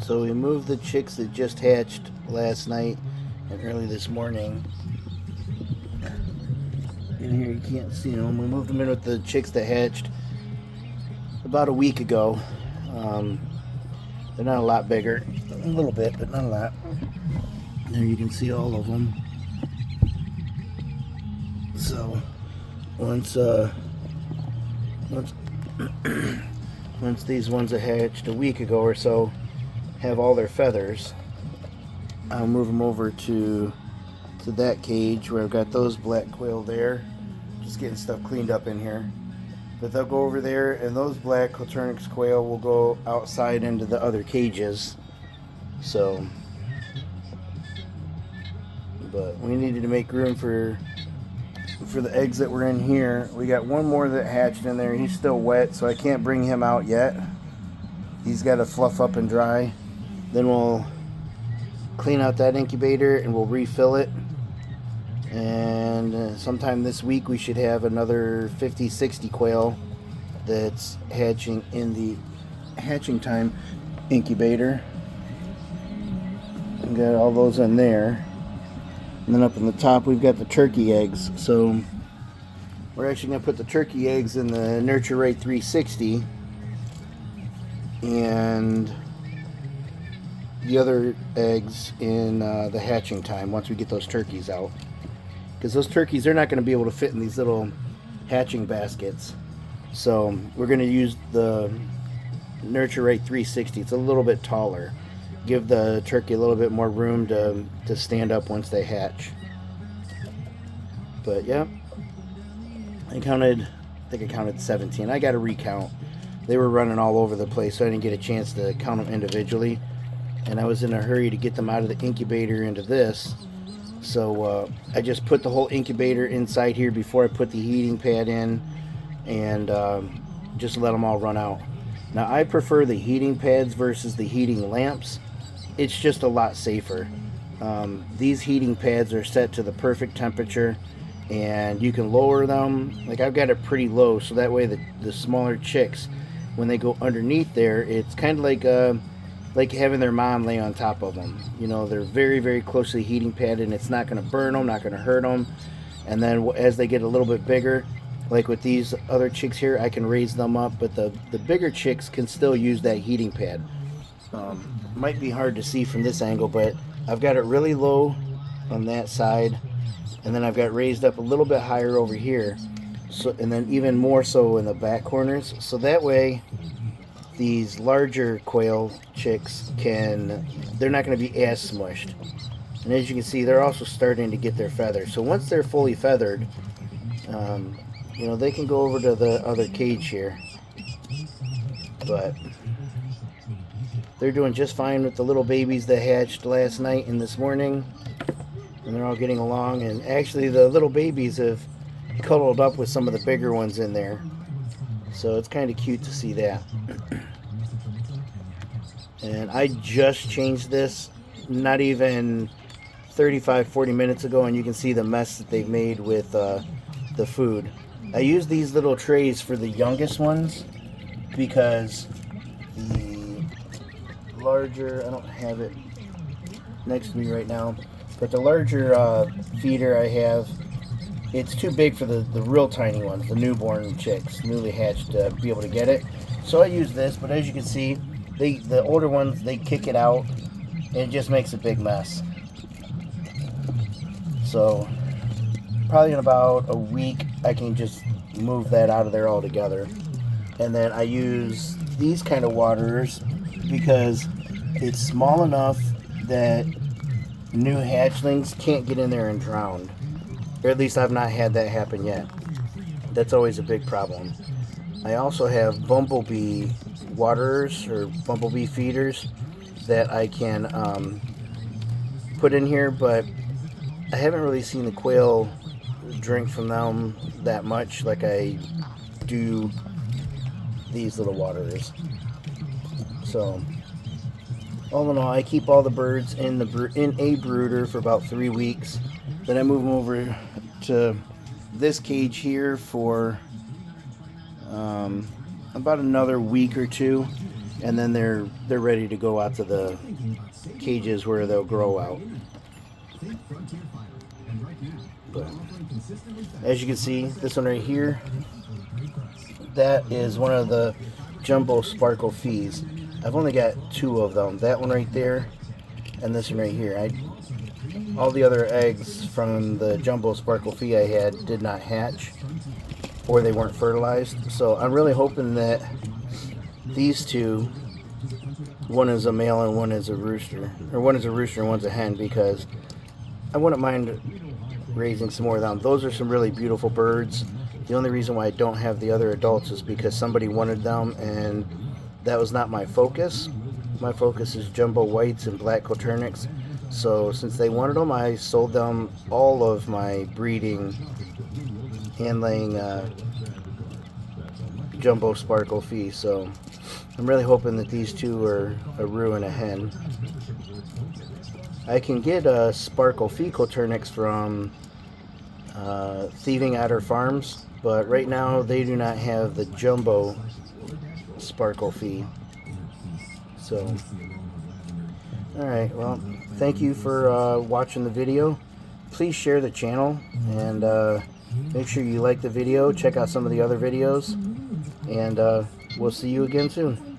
So we moved the chicks that just hatched last night and early this morning. In here you can't see them. We moved them in with the chicks that hatched about a week ago. They're not a lot bigger, a little bit, but not a lot. There you can see all of them. So once once these ones that hatched a week ago or so have all their feathers, I'll move them over to that cage where I've got those black quail there. Just getting stuff cleaned up in here. But they'll go over there, and those black Coturnix quail will go outside into the other cages. So, but we needed to make room for the eggs that were in here. We got one more that hatched in there. He's still wet, so I can't bring him out yet. He's got to fluff up and dry. Then we'll clean out that incubator and we'll refill it. And sometime this week we should have another 50-60 quail that's hatching in the hatching time incubator. We got all those in there. And then up in the top we've got the turkey eggs. So we're actually going to put the turkey eggs in the Nurture Rate 360 and the other eggs in the hatching time once we get those turkeys out. Because those turkeys, they're not going to be able to fit in these little hatching baskets. So we're going to use the Nurture Rate 360. It's a little bit taller. Give the turkey a little bit more room to stand up once they hatch. But yeah, I think I counted 17. I got to recount. They were running all over the place, so I didn't get a chance to count them individually. And I was in a hurry to get them out of the incubator into this. So I just put the whole incubator inside here before I put the heating pad in, and just let them all run out. Now I prefer the heating pads versus the heating lamps. It's just a lot safer. These heating pads are set to the perfect temperature, and you can lower them. Like I've got it pretty low, so that way the smaller chicks, when they go underneath there, it's kind of like having their mom lay on top of them. You know, they're very, very close to the heating pad, and it's not going to burn them, not going to hurt them. And then as they get a little bit bigger, like with these other chicks here, I can raise them up, but the bigger chicks can still use that heating pad. Might be hard to see from this angle, but I've got it really low on that side, and then I've got raised up a little bit higher over here, so, and then even more so in the back corners, so that way these larger quail chicks they're not going to be as smushed. And as you can see, they're also starting to get their feathers. So once they're fully feathered, you know, they can go over to the other cage here. But they're doing just fine with the little babies that hatched last night and this morning. And they're all getting along. And actually the little babies have cuddled up with some of the bigger ones in there. So it's kind of cute to see that. And I just changed this not even 35-40 minutes ago, and you can see the mess that they've made with the food. I use these little trays for the youngest ones because the larger, I don't have it next to me right now, but the larger feeder I have, it's too big for the real tiny ones, the newborn chicks, newly hatched, to be able to get it. So I use this, but as you can see, the older ones, they kick it out, and it just makes a big mess. So probably in about a week, I can just move that out of there altogether. And then I use these kind of waterers because it's small enough that new hatchlings can't get in there and drown. Or at least I've not had that happen yet. That's always a big problem. I also have bumblebee waterers or bumblebee feeders that I can put in here, but I haven't really seen the quail drink from them that much like I do these little waterers. So all in all, I keep all the birds in a brooder for about 3 weeks. Then I move them over to this cage here for about another week or two, and then they're ready to go out to the cages where they'll grow out. But as you can see, this one right here, that is one of the jumbo sparkle fees. I've only got 2 of them. That one right there, and this one right here. All the other eggs from the jumbo sparkle fee I had did not hatch, or they weren't fertilized. So I'm really hoping that these 2, one is a male and one is a rooster, or one is a rooster and one's a hen, because I wouldn't mind raising some more of them. Those are some really beautiful birds. The only reason why I don't have the other adults is because somebody wanted them, and that was not my focus. My focus is jumbo whites and black Coturnix. So since they wanted them, I sold them all of my breeding and laying jumbo sparkle fee. So I'm really hoping that these 2 are a roux and a hen. I can get a sparkle fee Coturnix from Thieving Otter Farms, but right now they do not have the jumbo sparkle fee. So, alright, well, thank you for watching the video. Please share the channel, and make sure you like the video. Check out some of the other videos, and we'll see you again soon.